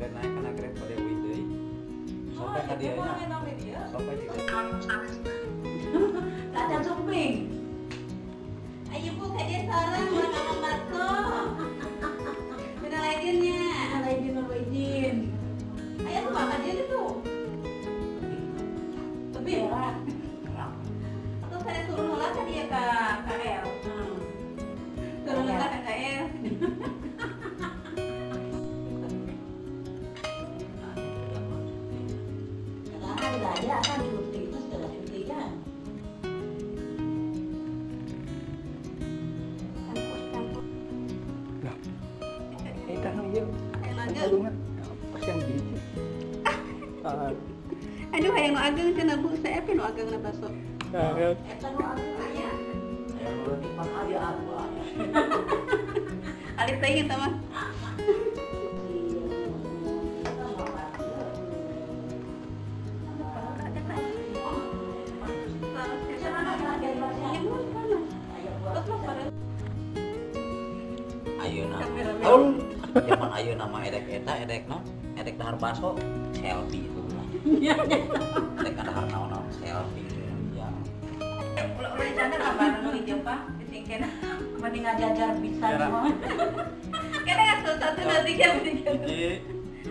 bade naik kana grab bade euy deui. Sampai ka dieu nya. Sampai di Ada sumping. Ayo Bu, kayak dia sarang orang masuk. Beda lainnya. Lain. Ayo tuh makan dia itu. Lebih ya. Atau saya suruh nolak ke dia ke KL. Suruh nolak ke KL. Karena belajar kan cuti itu setelah cuti kan. Eta nu ieu. Lanjut. Pas yang biji. Aduh, hayang nu ageng cenah Bu, saya pe nu ageng na baso. Ya. Eta nu ageng aya. Aya di pangadia aku aya. Alif teh eta mah. Ayeuna. Tahu zaman ayeuna mah edek eta edek non? Edek dahar baso selfie itu. Edek dahar naon-naon selfie. Ya. Ulah canda kabar nu hijau Pak, disingkeun mending ngajajar bisa mah. Kene atuh satu dua tiga. 1, 2, 3.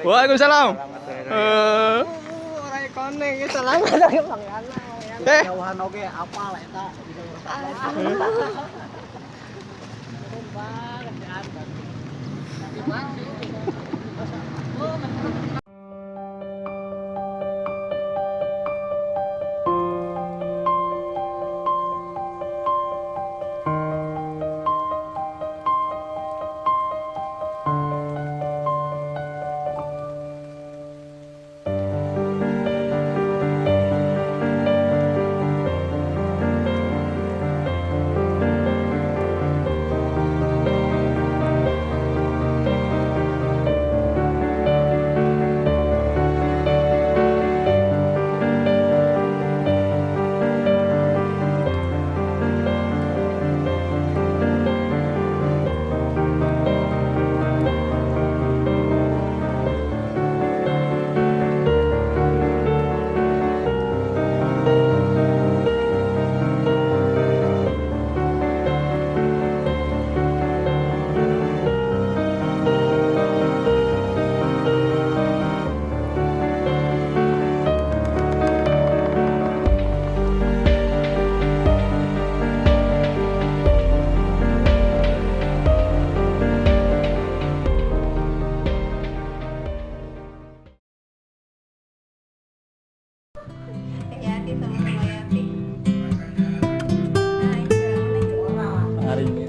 Waalaikumsalam. Orang koneng salam dari Pangyana. Jauhan oge apal eta bisa Yati sama-sama Yati. Nah, ini orang. harinya.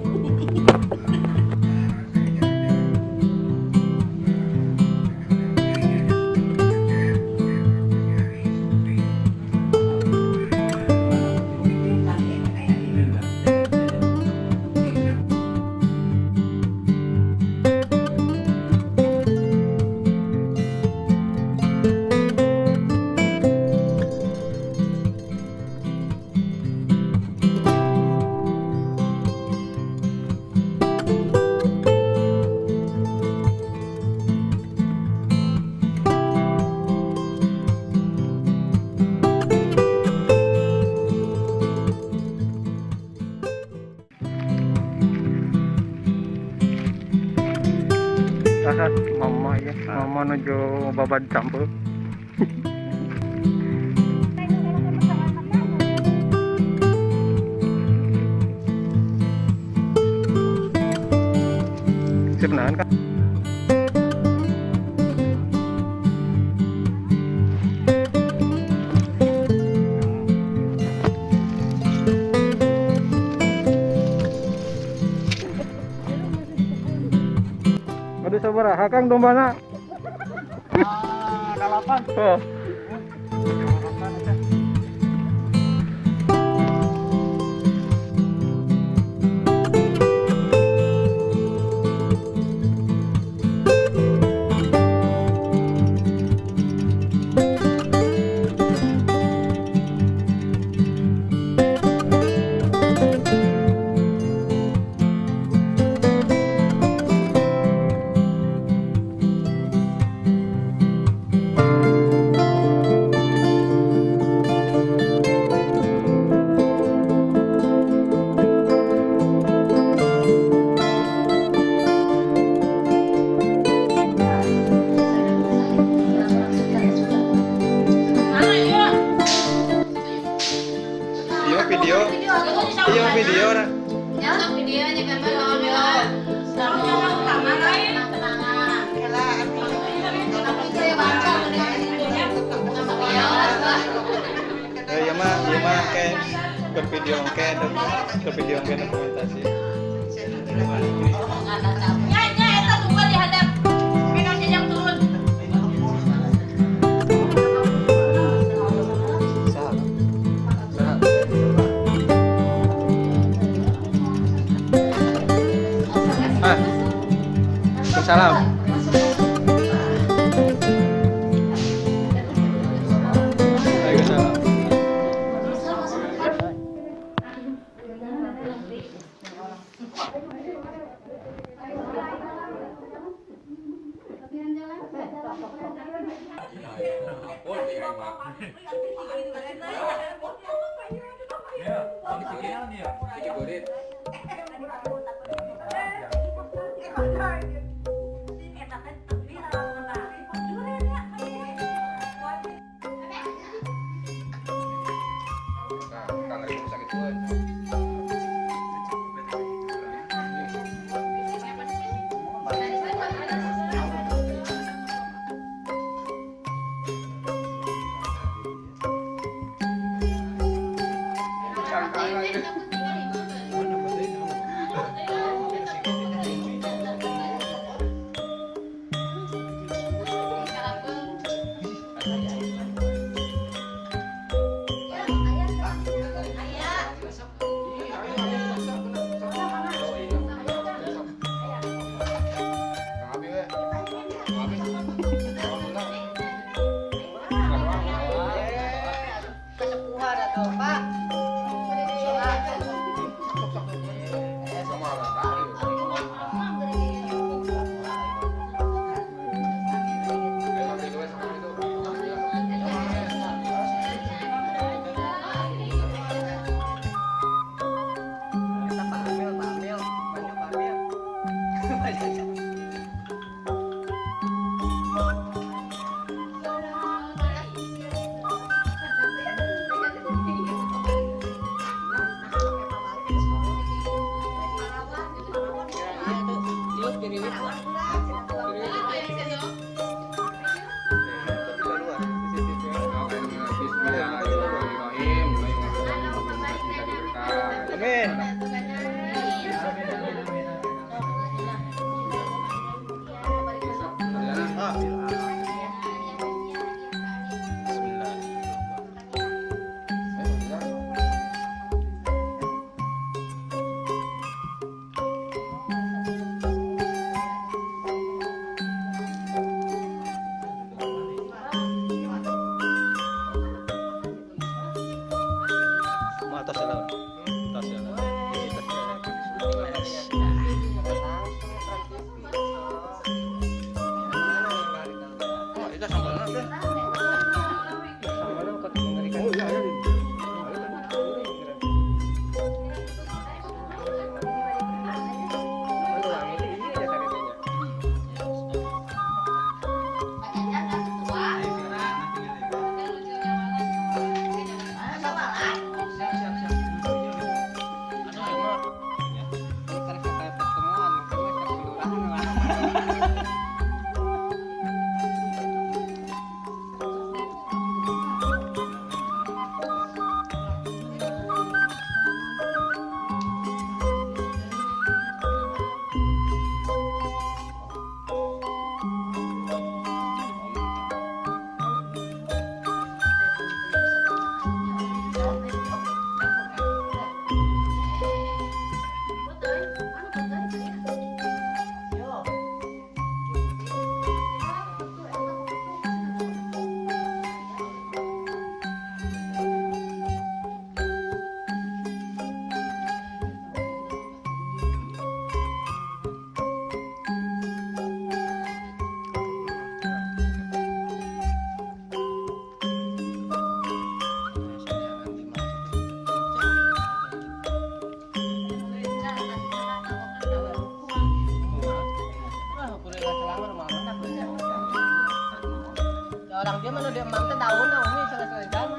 Sahat mama ya, mama nuju babad campur. Sip nahan kak. Aduh sabaraha Kang dombana? 8. Oh. Nyosok videonya gambar orang. Sama utama lain. Kenangan. Itu ya baca Ya mah kayak bervideo kayak dokumentasi. Nya eta tunggu dihadap. Pegang jejak turun. Salam. Waalaikumsalam. Orang dia mana dia emang teh daun nah umi selesai jama.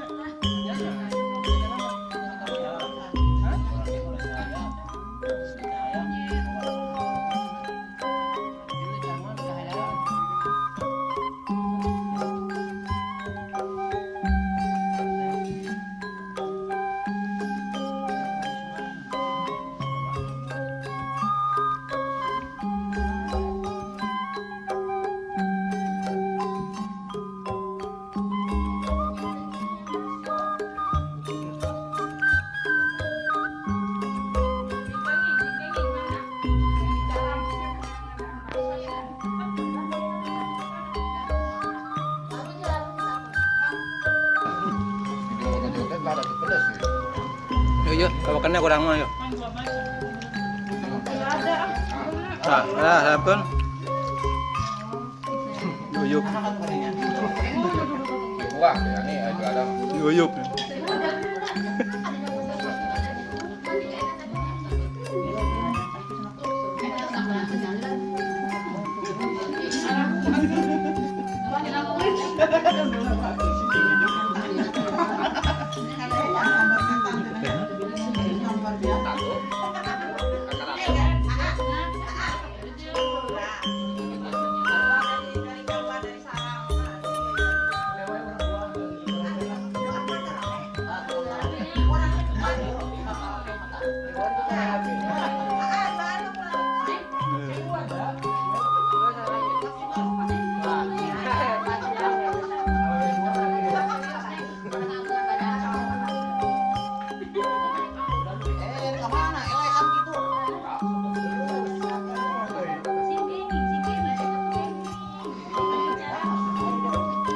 Makannya kurang mah yuk. Nah, harapkan. Yuyup. Wah, ini ada. Yuyup.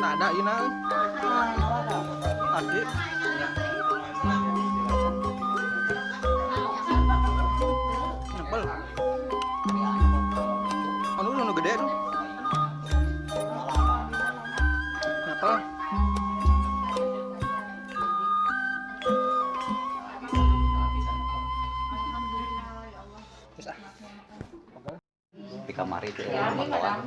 Nah, ada ina. Adik. Nempel. Anu nu gede tuh. Nempel. Di kamar itu ya, kawan.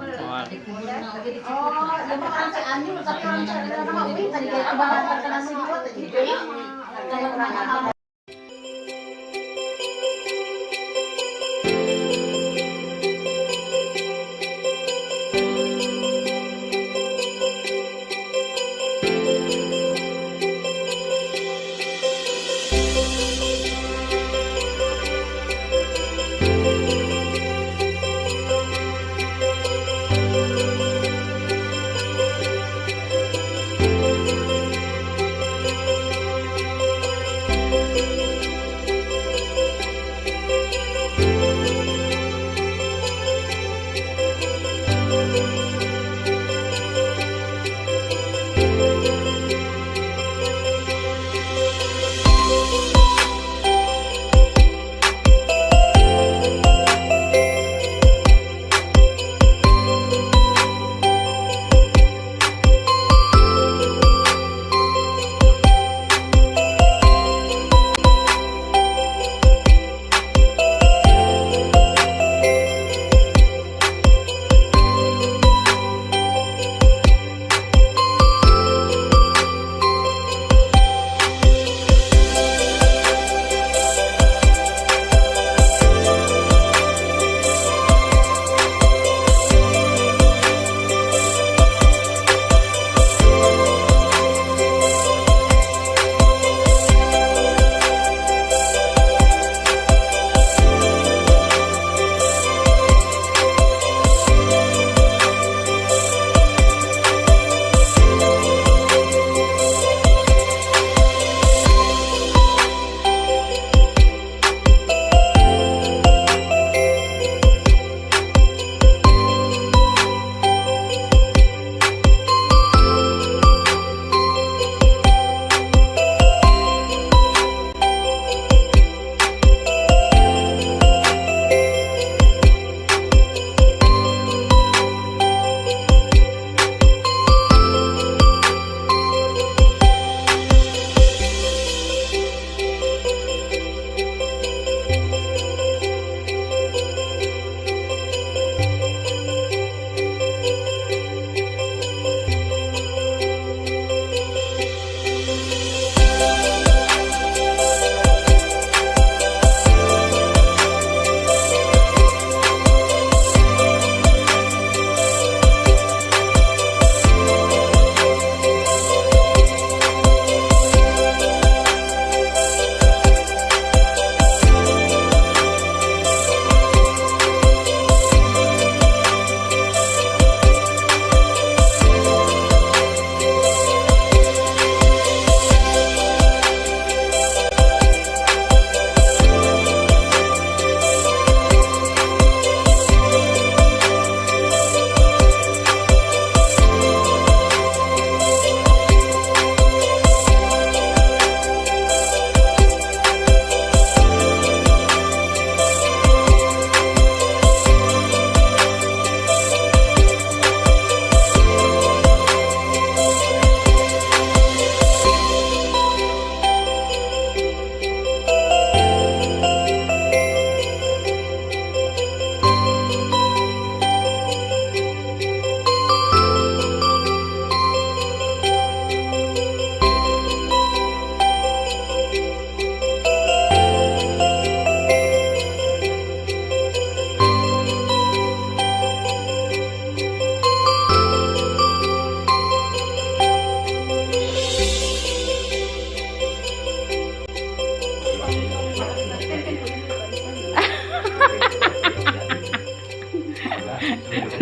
Oh, dia makan si Anjing tapi orang cerita nama Uwi tadi kayak kebangan terkena si Diwa tadi. Kayak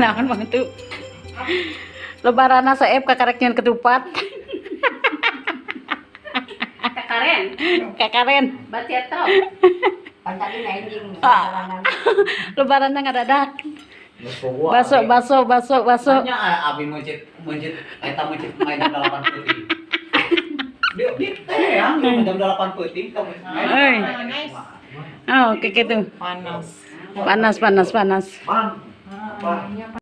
Naon mantu. Lebaran saeb kakarek nyeun ketupat. Karen, Kakaren. bacetro. Pantalin anjing. Lebaran ngadadak. Baso Baso. Tanya abi mencit eta mencit main jam 8 peuting. Dia teh yang jam 8 peuting kamu main. Euy. Oh, kayak gitu. Panas. Panas. Man. Apa?